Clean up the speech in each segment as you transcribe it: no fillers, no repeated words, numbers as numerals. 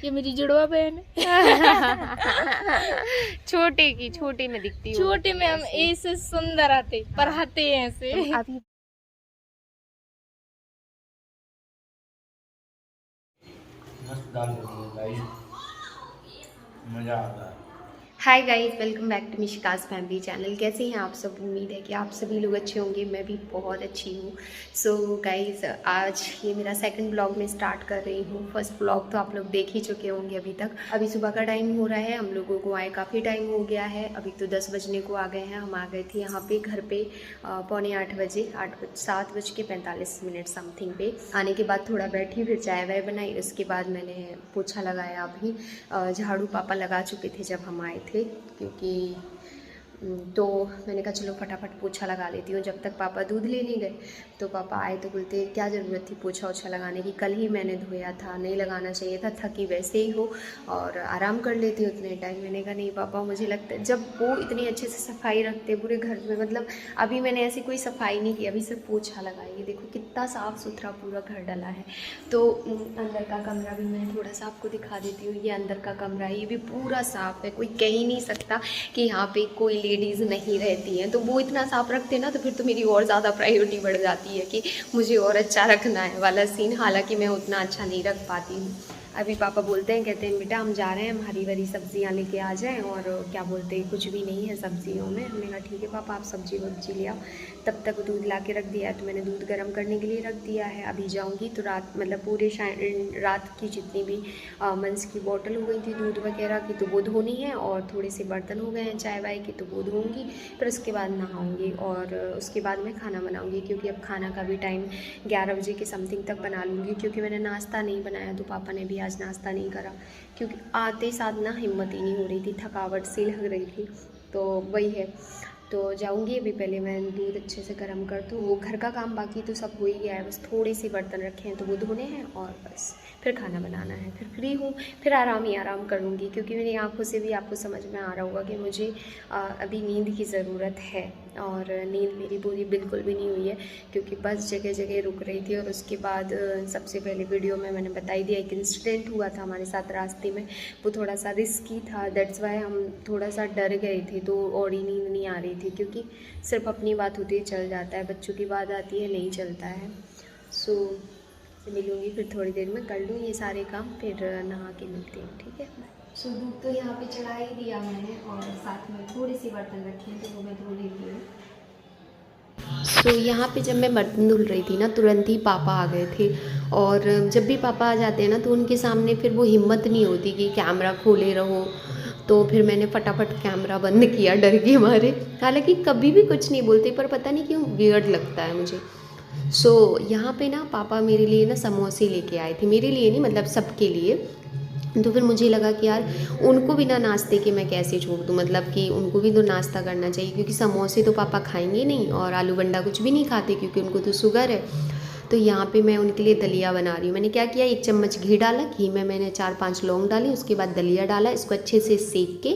ये मेरी जुड़वा बहन है। छोटे में दिखती हूँ। छोटे में हम ऐसे सुंदर आते पढ़ाते हैं ऐसे। अभी मस्त दाल बनी है गाइस, मज़ा आ रहा है। Hi guys, welcome back to Mishika's family channel. कैसे हैं आप सब? उम्मीद है कि आप सभी लोग अच्छे होंगे। मैं भी बहुत अच्छी हूँ। सो गाइस, आज ये मेरा सेकंड ब्लॉग में स्टार्ट कर रही हूँ। फर्स्ट ब्लॉग तो आप लोग देख ही चुके होंगे अभी तक। अभी सुबह का टाइम हो रहा है, हम लोगों को आए काफ़ी टाइम हो गया है। अभी तो 10 बजने को आ गए हैं। हम आ गए थे यहाँ पे घर पे 7:45 बजे, 7:45 समथिंग पे। आने के बाद थोड़ा बैठी, फिर चाय वाय बनाई। उसके बाद मैंने पोछा लगाया। अभी झाड़ू पापा लगा चुके थे जब हम आए थे, क्योंकि तो मैंने कहा चलो फटाफट पोछा लगा लेती हूँ जब तक पापा दूध लेने गए। तो पापा आए तो बोलते क्या ज़रूरत थी पोछा ओछा लगाने की, कल ही मैंने धोया था, नहीं लगाना चाहिए था, थकी वैसे ही हो और आराम कर लेती हो उतने टाइम। मैंने कहा नहीं पापा, मुझे लगता है जब वो इतनी अच्छे से सफाई रखते पूरे घर में, मतलब अभी मैंने ऐसी कोई सफाई नहीं की, अभी सिर्फ पोछा लगाई। देखो कितना साफ़ सुथरा पूरा घर डला है। तो अंदर का कमरा भी मैं थोड़ा सा आपको दिखा देती हूँ। ये अंदर का कमरा है, ये भी पूरा साफ़ है। कोई कह ही नहीं सकता कि यहाँ पे कोई लेडीज़ नहीं रहती हैं। तो वो इतना साफ़ रखते ना, तो फिर तो मेरी और ज़्यादा प्रायोरिटी बढ़ जाती है कि मुझे और अच्छा रखना है वाला सीन। हालांकि मैं उतना अच्छा नहीं रख पाती हूँ। अभी पापा बोलते हैं, कहते हैं बेटा हम जा रहे हैं, हम हरी भरी सब्जियाँ लेके आ जाएं, और क्या बोलते हैं कुछ भी नहीं है सब्जियों में। हमने कहा ठीक है पापा, आप सब्जी वब्जी ले आओ। तब तक दूध ला के रख दिया है, तो मैंने दूध गर्म करने के लिए रख दिया है। अभी जाऊँगी तो रात, मतलब पूरे रात की जितनी भी मंस की बॉटल हो गई थी दूध वगैरह की, तो वो धोनी है। और थोड़े से बर्तन हो गए हैं चाय वाय के, तो वो धोऊँगी। फिर उसके बाद नहाऊँगी और उसके बाद मैं खाना बनाऊँगी, क्योंकि अब खाना का भी टाइम 11 बजे के समथिंग तक बना लूँगी। क्योंकि मैंने नाश्ता नहीं बनाया, तो पापा ने भी आज नाश्ता नहीं करा, क्योंकि आते साथ ना हिम्मत ही नहीं हो रही थी, थकावट सी लग रही थी। तो वही है, तो जाऊँगी। अभी पहले मैं दूध अच्छे से गर्म कर दूँ। वो घर का काम बाकी तो सब हो ही गया है, बस थोड़े से बर्तन रखे हैं तो वो धोने हैं, और बस फिर खाना बनाना है। फिर फ्री हूँ, फिर आराम ही आराम करूँगी। क्योंकि मेरी आंखों से भी आपको समझ में आ रहा होगा कि मुझे अभी नींद की ज़रूरत है, और नींद मेरी पूरी बिल्कुल भी नहीं हुई है, क्योंकि बस जगह जगह रुक रही थी। और उसके बाद सबसे पहले वीडियो में मैंने बताई दिया, एक इंसिडेंट हुआ था हमारे साथ रास्ते में, वो थोड़ा सा रिस्की था। दैट्स वाई हम थोड़ा सा डर गए थे, तो और ही नींद नहीं आ रही थी। क्योंकि सिर्फ अपनी बात होती है चल जाता है, बच्चों की बात आती है नहीं चलता है। सो मिलूँगी फिर थोड़ी देर में, कर लूँ ये सारे काम, फिर नहा के मिलती हूँ, ठीक है। सो दूध तो यहाँ पे चढ़ा ही दिया मैंने, और साथ में थोड़े से बर्तन रखे हैं, तो वो मैं धो लेती हूँ। सो यहाँ पे जब मैं बर्तन धुल रही थी ना, तुरंत ही पापा आ गए थे। और जब भी पापा आ जाते हैं ना, तो उनके सामने फिर वो हिम्मत नहीं होती कि कैमरा खोले रहो। तो फिर मैंने फटाफट कैमरा बंद किया, डर के मारे। हालांकि कभी भी कुछ नहीं बोलते, पर पता नहीं क्यों वियर्ड लगता है मुझे। सो यहाँ पे ना पापा मेरे लिए ना समोसे लेके आए थे, मेरे लिए नहीं मतलब सबके लिए। तो फिर मुझे लगा कि यार उनको बिना नाश्ते के मैं कैसे छोड़ दूँ, मतलब कि उनको भी तो नाश्ता करना चाहिए, क्योंकि समोसे तो पापा खाएंगे नहीं, और आलू बंडा कुछ भी नहीं खाते क्योंकि उनको तो शुगर है। तो यहाँ पे मैं उनके लिए दलिया बना रही हूँ। मैंने क्या किया, 1 चम्मच घी डाला, घी में मैंने 4-5 लौंग डाली, उसके बाद दलिया डाला। इसको अच्छे से सेक के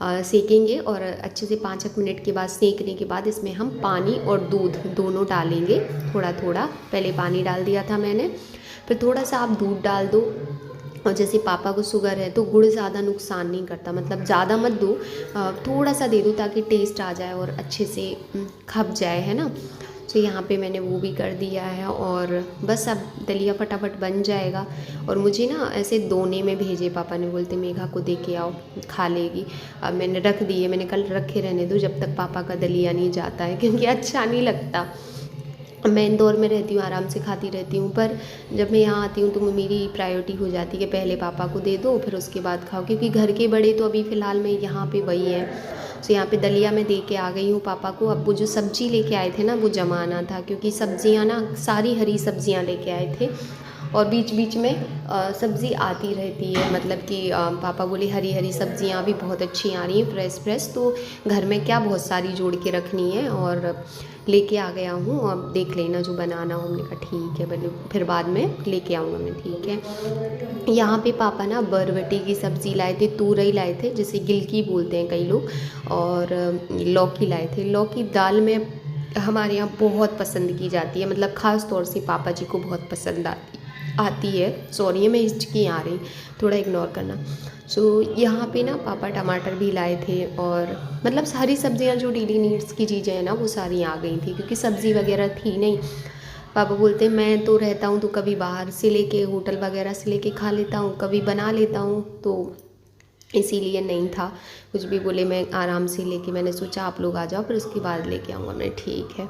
सेकेंगे, और अच्छे से 5 मिनट के बाद सेकने के बाद इसमें हम पानी और दूध दोनों डालेंगे, थोड़ा थोड़ा। पहले पानी डाल दिया था मैंने, फिर थोड़ा सा आप दूध डाल दो। और जैसे पापा को शुगर है तो गुड़ ज़्यादा नुकसान नहीं करता, मतलब ज़्यादा मत दो, थोड़ा सा दे दो ताकि टेस्ट आ जाए और अच्छे से खप जाए, है ना। तो यहाँ पे मैंने वो भी कर दिया है, और बस अब दलिया फटाफट बन जाएगा। और मुझे ना ऐसे दोने में भेजे पापा ने, बोलते मेघा को दे के आओ, खा लेगी। अब मैंने रख दिए, मैंने कल रखे रहने दो जब तक पापा का दलिया नहीं जाता है, क्योंकि अच्छा नहीं लगता। मैं इंदौर में रहती हूँ, आराम से खाती रहती हूँ, पर जब मैं यहाँ आती हूँ तो मेरी प्रायोरिटी हो जाती है कि पहले पापा को दे दो फिर उसके बाद खाओ, क्योंकि घर के बड़े तो अभी फ़िलहाल में यहाँ पे वही है। तो यहाँ पे दलिया मैं दे के आ गई हूँ पापा को। अब वो जो सब्ज़ी लेके आए थे ना, वो जमाना था, क्योंकि सब्ज़ियाँ ना सारी हरी सब्ज़ियाँ लेके आए थे, और बीच बीच में सब्ज़ी आती रहती है, मतलब कि पापा बोले हरी हरी सब्ज़ियाँ भी बहुत अच्छी आ रही हैं, फ्रेश फ्रेश, तो घर में क्या बहुत सारी जोड़ के रखनी है, और लेके आ गया हूँ। अब देख लेना जो बनाना हो। हमने कहा ठीक है, बने फिर बाद में लेके आऊँगा मैं, ठीक है। यहाँ पे पापा ना बरबटी की सब्ज़ी लाए थे, तुरई लाए थे, जिसे गिलकी बोलते हैं कई लोग, और लौकी लाए थे। लौकी दाल में हमारे यहाँ बहुत पसंद की जाती है, मतलब ख़ास तौर से पापा जी को बहुत पसंद आती है। आती है। सॉरी है, मैं हिचकी आ रही, थोड़ा इग्नोर करना। सो यहाँ पे ना पापा टमाटर भी लाए थे, और मतलब सारी सब्जियाँ जो डेली नीड्स की चीज़ें हैं ना वो सारी आ गई थी, क्योंकि सब्ज़ी वगैरह थी नहीं। पापा बोलते मैं तो रहता हूँ तो कभी बाहर से लेके होटल वगैरह से लेके खा लेता हूँ, कभी बना लेता हूँ, तो इसीलिए नहीं था। कुछ भी बोले मैं आराम से लेके, मैंने सोचा आप लोग आ जाओ फिर उसके बाद लेके आऊँगा मैं, ठीक है।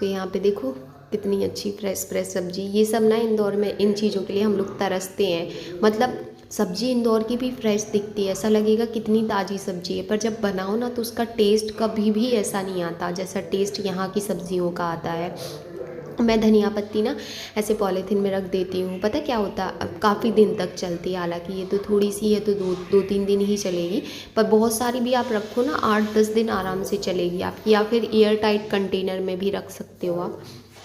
तो यहाँ पे देखो कितनी अच्छी फ्रेश फ्रेश सब्जी। ये सब ना इंदौर में इन चीज़ों के लिए हम लोग तरसते हैं, मतलब सब्जी इंदौर की भी फ्रेश दिखती है, ऐसा लगेगा कितनी ताज़ी सब्जी है, पर जब बनाओ ना तो उसका टेस्ट कभी भी ऐसा नहीं आता जैसा टेस्ट यहाँ की सब्जियों का आता है। मैं धनिया पत्ती ना ऐसे पॉलीथीन में रख देती हूँ, पता क्या होता है, अब काफ़ी दिन तक चलती है। हालांकि ये तो थोड़ी सी है तो दो तीन दिन ही चलेगी, पर बहुत सारी भी आप रखो ना 8-10 दिन आराम से चलेगी आपकी। या फिर एयर टाइट कंटेनर में भी रख सकते हो आप।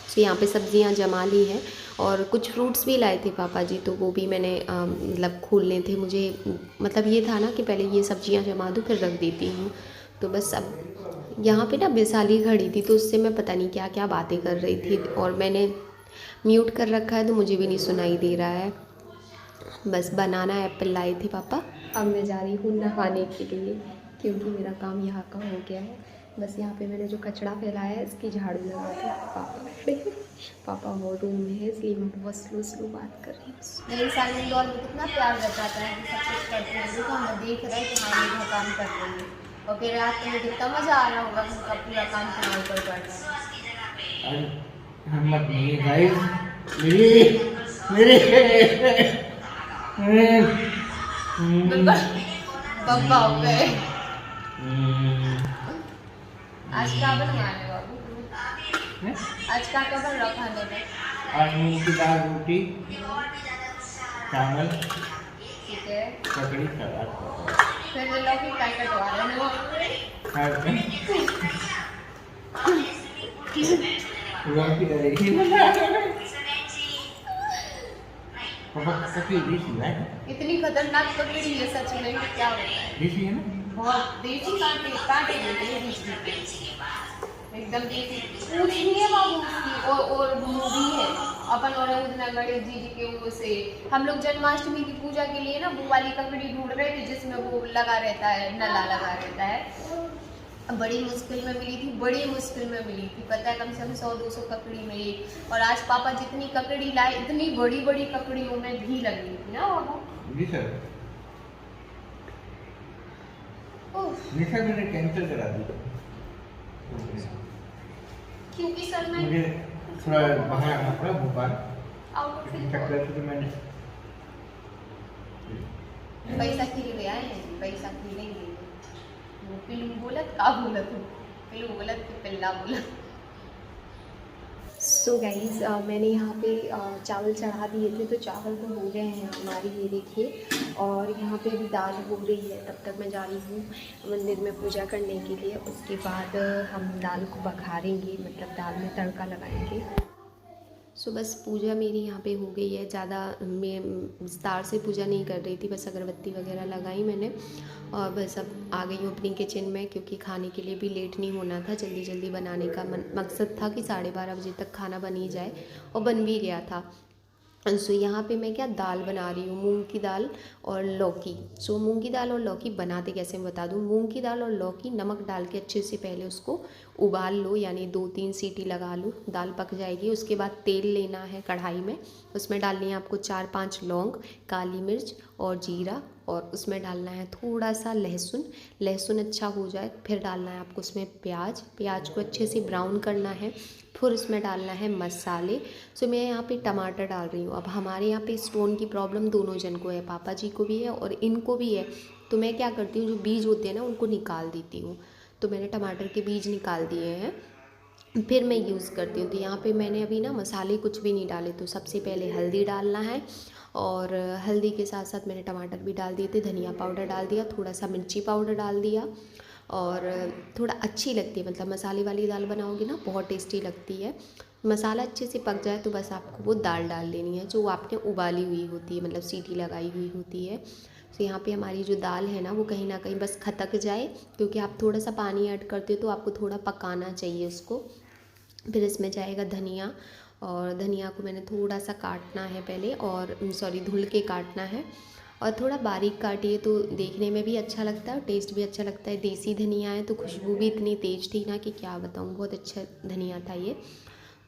तो यहाँ पे सब्जियाँ जमा ली हैं, और कुछ फ्रूट्स भी लाए थे पापा जी, तो वो भी मैंने मतलब खोलने थे मुझे। मतलब ये था ना कि पहले ये सब्जियाँ जमा दूँ फिर रख देती हूँ। तो बस अब यहाँ पे ना वैशाली खड़ी थी, तो उससे मैं पता नहीं क्या क्या बातें कर रही थी, और मैंने म्यूट कर रखा है तो मुझे भी नहीं सुनाई दे रहा है। बस बनाना एप्पल लाए थे पापा। अब मैं जा रही हूँ नहाने के लिए, क्योंकि मेरा काम यहाँ का हो गया है। बस यहाँ पे मैंने जो कचरा फैलाया है इसकी झाड़ू लगा दी। पापा वो रूम में है, इसलिए मैं बहुत स्लो बात कर रही हूँ। मेरे साथ इंदौर में कितना प्यार जताता है कि सब कुछ करते हैं, देखो हमें देख रहे हैं कि हाँ ये काम कर रही है, और फिर रात में कितना मज़ा आ रहा होगा कि उनका पूरा काम संभाल कर कर रहा है। हिम्मत नहीं है गाइस मेरे बब्बा हो गए। आज क्या बनवाने बाबू? आज क्या क्या बन रहा खाने में? आज मूंग की दाल, रोटी, चावल, ठीक है, ककड़ी, सलाद। फिर लौकी का कटवा रहे हो? लौकी रहेगी। इतनी खतरनाक ककड़ी है सच में, क्या होता है? देसी है ना, बहुत देसी कांटे कांटे देते हैं एकदम देसी। पूछ नहीं है बाबू उसकी, और मूवी है अपन और गणेश जी के वो से। हम लोग जन्माष्टमी की पूजा के लिए ना वो वाली ककड़ी ढूंढ रहे थे जिसमें वो लगा रहता है, नला लगा रहता है। बड़ी मुश्किल में मिली थी, बड़ी मुश्किल में मिली थी, पता है, कम से कम 100-200 ककड़ी में एक। और आज पापा जितनी ककड़ी लाए, इतनी बड़ी बड़ी ककड़ियों में भी लगी थी ना बाबू। जी सर। निशा मैंने कैंसिल करा दी, क्योंकि सर मैं मुझे थोड़ा बाहर आना पड़ा भोपाल, आउट इसी चक्कर से तो मैंने पैसा के लिए आए हैं, पैसा के नहीं देंगे। वो पिल्लू बोलत का बोलत हो, पिल्लू बोलत के पिल्ला बोलत। सो गाइज मैंने यहाँ पे चावल चढ़ा दिए थे, तो चावल तो हो गए हैं हमारे, ये देखिए। और यहाँ पे भी दाल हो रही है, तब तक मैं जा रही हूँ मंदिर में पूजा करने के लिए। उसके बाद हम दाल को बघारेंगे, मतलब दाल में तड़का लगाएंगे। सो बस पूजा मेरी यहाँ पे हो गई है। ज़्यादा मैं विस्तार से पूजा नहीं कर रही थी, बस अगरबत्ती वगैरह लगाई मैंने, और बस अब आ गई हूँ अपनी किचन में, क्योंकि खाने के लिए भी लेट नहीं होना था। जल्दी जल्दी बनाने का मकसद था कि 12:30 बजे तक खाना बन ही जाए, और बन भी गया था। सो यहाँ पे मैं क्या दाल बना रही हूँ, मूंग की दाल और लौकी। सो मूंग की दाल और लौकी बनाते कैसे मैं बता दूँ। मूंग की दाल और लौकी नमक डाल के अच्छे से पहले उसको उबाल लो, यानी 2-3 सीटी लगा लो, दाल पक जाएगी। उसके बाद तेल लेना है कढ़ाई में, उसमें डालनी है आपको 4-5 लौंग, काली मिर्च और जीरा, और उसमें डालना है थोड़ा सा लहसुन अच्छा हो जाए, फिर डालना है आपको उसमें प्याज को अच्छे से ब्राउन करना है। फिर उसमें डालना है मसाले। सो मैं यहाँ पे टमाटर डाल रही हूँ। अब हमारे यहाँ पे स्टोन की प्रॉब्लम दोनों जन को है, पापा जी को भी है और इनको भी है। तो मैं क्या करती हूँ, जो बीज होते हैं ना उनको निकाल देती हूँ। तो मैंने टमाटर के बीज निकाल दिए हैं, फिर मैं यूज़ करती हूँ। तो यहाँ पे मैंने अभी ना मसाले कुछ भी नहीं डाले। तो सबसे पहले हल्दी डालना है, और हल्दी के साथ साथ मैंने टमाटर भी डाल दिए थे, धनिया पाउडर डाल दिया, थोड़ा सा मिर्ची पाउडर डाल दिया, और थोड़ा अच्छी लगती है, मतलब मसाले वाली दाल बनाओगे ना बहुत टेस्टी लगती है। मसाला अच्छे से पक जाए तो बस आपको वो दाल डाल लेनी है जो आपने उबाली हुई होती है, मतलब सीटी लगाई हुई होती है। तो यहाँ पे हमारी जो दाल है ना वो कहीं ना कहीं बस खटक जाए, क्योंकि आप थोड़ा सा पानी ऐड करते हो तो आपको थोड़ा पकाना चाहिए उसको। फिर इसमें जाएगा धनिया और धनिया को मैंने थोड़ा सा काटना है पहले, और सॉरी धुल के काटना है, और थोड़ा बारीक काटिए तो देखने में भी अच्छा लगता है और टेस्ट भी अच्छा लगता है। देसी धनिया है तो खुशबू भी इतनी तेज़ थी ना कि क्या बताऊँ, बहुत अच्छा धनिया था ये।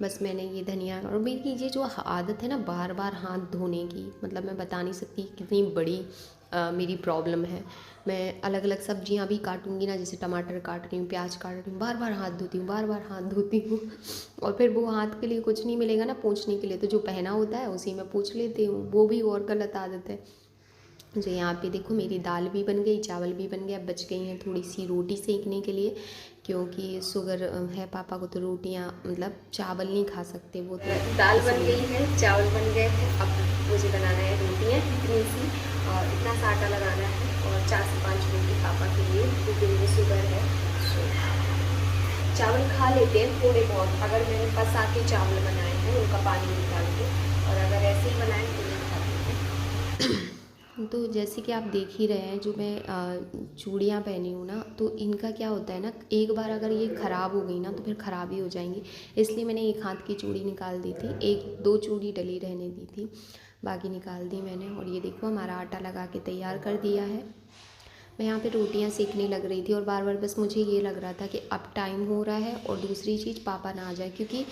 बस मैंने ये धनिया, और मेरी ये जो आदत है ना बार बार हाथ धोने की, मतलब मैं बता नहीं सकती कितनी बड़ी मेरी प्रॉब्लम है। मैं अलग अलग सब्जियां भी काटूंगी ना, जैसे टमाटर काट रही हूँ, प्याज काट रही हूँ, बार बार हाथ धोती हूँ, बार बार हाथ धोती हूँ और फिर वो हाथ के लिए कुछ नहीं मिलेगा ना पोंछने के लिए, तो जो पहना होता है उसी में पोंछ लेती हूँ, वो भी और गलत आदत है। जो यहाँ पे देखो मेरी दाल भी बन गई, चावल भी बन गया, बच गई हैं थोड़ी सी रोटी सेकने के लिए, क्योंकि शुगर है पापा को, तो रोटियाँ मतलब चावल नहीं खा सकते वो। तो दाल बन गई है, चावल बन गए हैं, अब मुझे बनाना है रोटियाँ इतनी सी, और इतना सा आटा लगाना है, और 4 से 5 रोटी पापा के लिए, क्योंकि उनको शुगर है। चावल खा लेते हैं थोड़े बहुत, अगर मैंने पसा के चावल बनाए हैं उनका पानी निकाल के, और अगर ऐसे ही बनाए तो नहीं खाते हैं। तो जैसे कि आप देख ही रहे हैं, जो मैं चूड़ियाँ पहनी हूँ ना, तो इनका क्या होता है ना, एक बार अगर ये ख़राब हो गई ना तो फिर ख़राब ही हो जाएंगी, इसलिए मैंने एक हाथ की चूड़ी निकाल दी थी, 1-2 चूड़ी डली रहने दी थी, बाकी निकाल दी मैंने। और ये देखो हमारा आटा लगा के तैयार कर दिया है। मैं यहाँ पे रोटियाँ सेकने लग रही थी, और बार बार बस मुझे ये लग रहा था कि अब टाइम हो रहा है, और दूसरी चीज़ पापा ना आ जाए, क्योंकि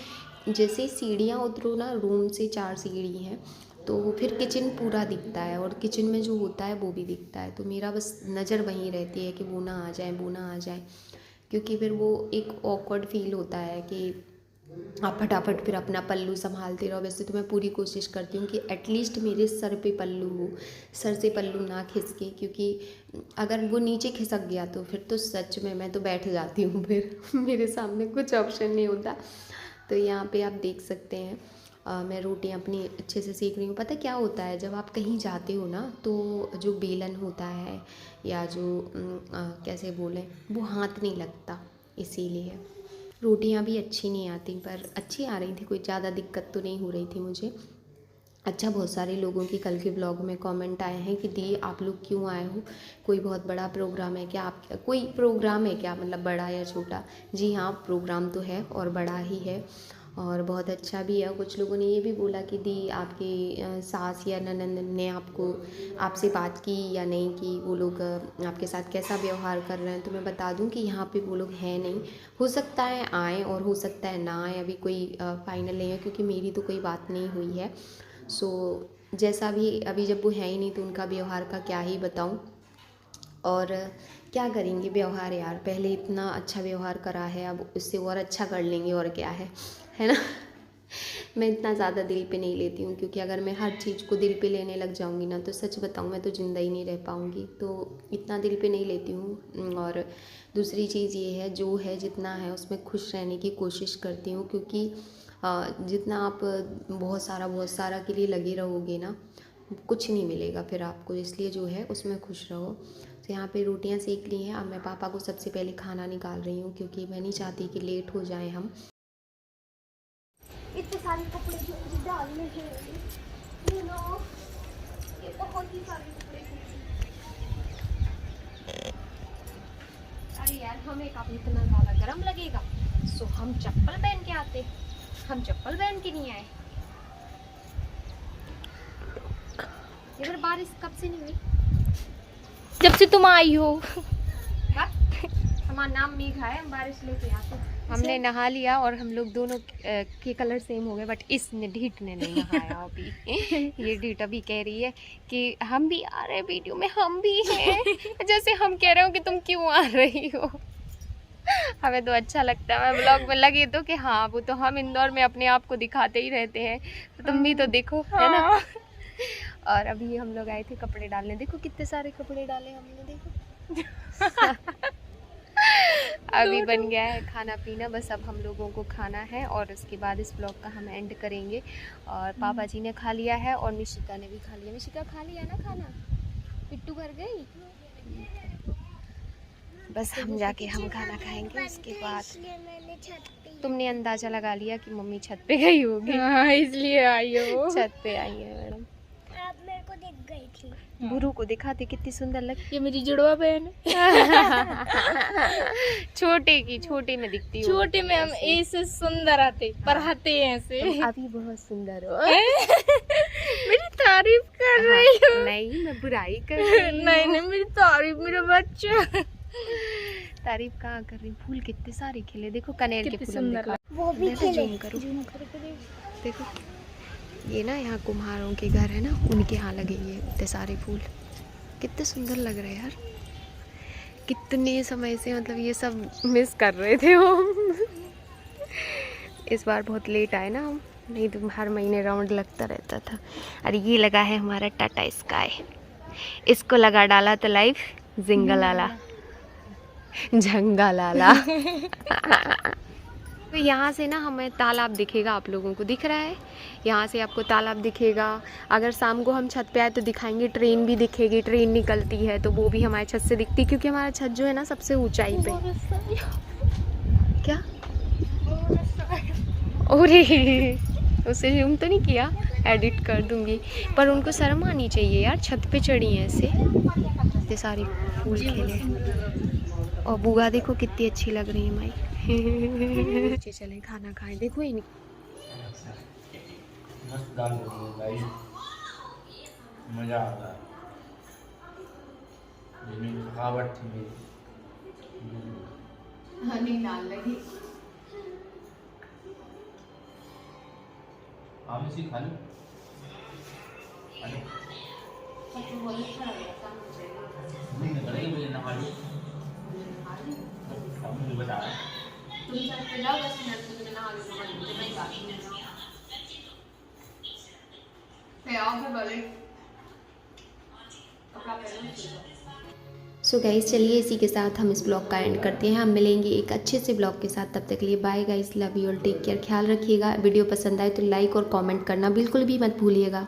जैसे सीढ़ियाँ उतरो ना, रूम से 4 सीढ़ी हैं, तो फिर किचन पूरा दिखता है, और किचन में जो होता है वो भी दिखता है, तो मेरा बस नज़र वहीं रहती है कि वो ना आ जाए, वो ना आ जाए, क्योंकि फिर वो एक ऑकवर्ड फील होता है कि आप फटाफट फिर अपना पल्लू संभालते रहो। वैसे तो मैं पूरी कोशिश करती हूँ कि एटलीस्ट मेरे सर पे पल्लू हो, सर से पल्लू ना खिसके, क्योंकि अगर वो नीचे खिसक गया तो फिर तो सच में मैं तो बैठ जाती हूँ, फिर मेरे सामने कुछ ऑप्शन नहीं होता। तो यहाँ पे आप देख सकते हैं मैं रोटी अपनी अच्छे से सेक रही हूँ। पता क्या होता है, जब आप कहीं जाते हो ना, तो जो बेलन होता है या जो कैसे बोलें, वो हाथ नहीं लगता, इसीलिए रोटियां भी अच्छी नहीं आती, पर अच्छी आ रही थी, कोई ज़्यादा दिक्कत तो नहीं हो रही थी मुझे। अच्छा, बहुत सारे लोगों की कल के ब्लॉग में कमेंट आए हैं कि दी आप लोग क्यों आए हो, कोई बहुत बड़ा प्रोग्राम है क्या, आप कोई प्रोग्राम है क्या, मतलब बड़ा या छोटा। जी हाँ, प्रोग्राम तो है और बड़ा ही है, और बहुत अच्छा भी है। कुछ लोगों ने ये भी बोला कि दी आपकी सास या ननद ने आपसे बात की या नहीं की, वो लोग आपके साथ कैसा व्यवहार कर रहे हैं। तो मैं बता दूं कि यहाँ पे वो लोग हैं नहीं, हो सकता है आएँ और हो सकता है ना आए, अभी कोई फाइनल नहीं है, क्योंकि मेरी तो कोई बात नहीं हुई है। सो जैसा भी, अभी जब वो है ही नहीं तो उनका व्यवहार का क्या ही बताऊं, और क्या करेंगे व्यवहार यार, पहले इतना अच्छा व्यवहार करा है, अब उससे और अच्छा कर लेंगे, और क्या है ना। मैं इतना ज़्यादा दिल पे नहीं लेती हूँ, क्योंकि अगर मैं हर चीज़ को दिल पे लेने लग जाऊँगी ना, तो सच बताऊँ मैं तो ज़िंदा ही नहीं रह पाऊँगी, तो इतना दिल पे नहीं लेती हूँ। और दूसरी चीज़ ये है, जो है जितना है उसमें खुश रहने की कोशिश करती हूँ, क्योंकि जितना आप बहुत सारा के लिए लगे रहोगे ना, कुछ नहीं मिलेगा फिर आपको, इसलिए जो है उसमें खुश रहो। तो यहाँ पे रोटियाँ सेक ली हैं, अब मैं पापा को सबसे पहले खाना निकाल रही हूँ, क्योंकि मैं नहीं चाहती कि लेट हो जाए हम। इतने सारे कपड़े जो मुझे डालने हैं, you know, ये बहुत ही सारे कपड़े हैं। अरे यार, हमें कब इतना ज़्यादा गर्म लगेगा, सो हम चप्पल पहन के आते, हम चप्पल पहन के नहीं आए। इधर बारिश कब से नहीं हुई, जब से तुम आई हो। हमारा नाम मेघा है, हम बारिश लेके आते। हमने नहा लिया और हम लोग दोनों के कलर सेम हो गए, बट इसने ढीठ ने नहीं नहाया अभी। ये ढीठ अभी कह रही है कि हम भी आ रहे हैं वीडियो में, हम भी हैं। जैसे हम कह रहे हो कि तुम क्यों आ रही हो। हमें तो अच्छा लगता है, मैं ब्लॉग में लगे तो कि हाँ, वो तो हम इंदौर में अपने आप को दिखाते ही रहते हैं, तो तुम भी तो देखो, है ना। और अभी हम लोग आए थे कपड़े डालने, देखो कितने सारे कपड़े डाले हमने, देखो। अभी बन गया है खाना पीना, बस अब हम लोगों को खाना है, और उसके बाद इस ब्लॉग का हम एंड करेंगे। और पापा जी ने खा लिया है और निशिका ने भी खा लिया। निशिका खा लिया ना खाना, पिट्टू भर गई। बस हम जाके हम खाना खाएंगे, उसके बाद तुमने अंदाजा लगा लिया कि मम्मी छत पे गई होगी। हाँ, इसलिए आई हो। छत पे आई है मैडम। आप मेरे को दिख गई थी। बुरू को दिखाते कितनी सुंदर लगती। ये मेरी जुड़वा बहन है। छोटे में दिखती हो। छोटे में हम ऐसे सुंदर आते पढ़ाते हैं ऐसे। अभी बहुत सुंदर हो। मेरी तारीफ कर रही हो। नहीं, मैं बुराई कर रही हूँ। नहीं मेरी तारीफ, मेरा बच्चा। तारीफ कहाँ कर रही हूँ? फूल कितने सारे खिले, देखो कनेर के कितने फूल सुंदर देखो। वो भी देखो, खिले। जूम करो। जूम करके देखो ये ना यहाँ कुम्हारों के घर है ना, उनके यहाँ लगे ये इतने सारे फूल। कितने सुंदर लग रहे हैं यार। कितने समय से मतलब ये सब मिस कर रहे थे हम। इस बार बहुत लेट आए ना हम, नहीं तो हर महीने राउंड लगता रहता था। अरे ये लगा है हमारा टाटा स्काई, इसको लगा डाला तो लाइफ जिंगलाला झंगालाला। तो यहाँ से ना हमें तालाब दिखेगा, आप लोगों को दिख रहा है? यहाँ से आपको तालाब दिखेगा। अगर शाम को हम छत पे आए तो दिखाएंगे, ट्रेन भी दिखेगी, ट्रेन निकलती है तो वो भी हमारे छत से दिखती, क्योंकि हमारा छत जो है ना सबसे ऊंचाई पे। क्या? अरे उसे जूम तो नहीं किया, एडिट कर दूंगी। पर उनको शर्म आनी चाहिए यार, छत पे चढ़ी हैं ऐसे, इतने सारे फूल खिले। और बुआ देखो कितनी अच्छी लग रही है माई। चले खाना खाएं। देखो ये मस्त दाल बनी है गाइस, मजा आ रहा है। जितनी थकावट थी मेरी, हनी डाल लगी। आम इसी खा लो। मुझे ना खा लो, मुझे बता रहा है। तुम छत पे जाओ 10 मिनट में, तुम्हें नहा लो तो मैं जाती हूँ। फिर आओ, फिर बोले कपड़ा पहनो। सो गाइस चलिए इसी के साथ हम इस ब्लॉग का एंड करते हैं। हम मिलेंगे एक अच्छे से ब्लॉग के साथ, तब तक के लिए बाय गाइस, लव यू और टेक केयर। ख्याल रखिएगा। वीडियो पसंद आए तो लाइक और कमेंट करना बिल्कुल भी मत भूलिएगा।